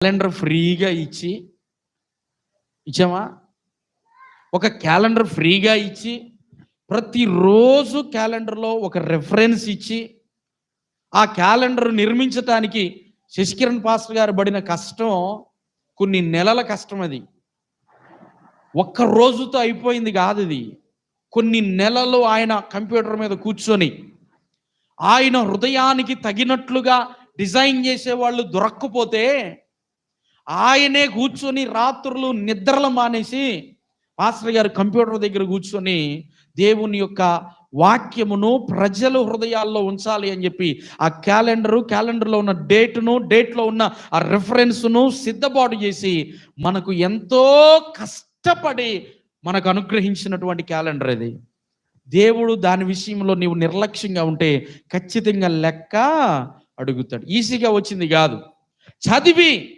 Calendar ఫ్రీగా ఇచ్చామా? ఒక calendar ఫ్రీగా ఇచ్చి ప్రతిరోజు క్యాలెండర్లో ఒక రెఫరెన్స్ ఇచ్చి ఆ క్యాలెండర్ నిర్మించటానికి శశికిరణ్ పాస్టర్ గారు పడిన కష్టం కొన్ని నెలల కష్టం. అది ఒక్క రోజుతో అయిపోయింది కాదు. అది కొన్ని నెలలు ఆయన కంప్యూటర్ మీద కూర్చొని ఆయన హృదయానికి తగినట్లుగా డిజైన్ చేసేవాళ్ళు దొరక్కపోతే ఆయనే కూర్చొని రాత్రులు నిద్రలు మానేసి పాస్టర్ గారు కంప్యూటర్ దగ్గర కూర్చొని దేవుని యొక్క వాక్యమును ప్రజల హృదయాల్లో ఉంచాలి అని చెప్పి ఆ క్యాలెండర్లో ఉన్న డేట్లో ఉన్న ఆ రెఫరెన్స్ను సిద్ధపాటు చేసి మనకు ఎంతో కష్టపడి మనకు అనుగ్రహించినటువంటి క్యాలెండర్ ఇది. దేవుడు దాని విషయంలో నీవు నిర్లక్ష్యంగా ఉంటే ఖచ్చితంగా లెక్క అడుగుతాడు. ఈజీగా వచ్చింది కాదు. చదివి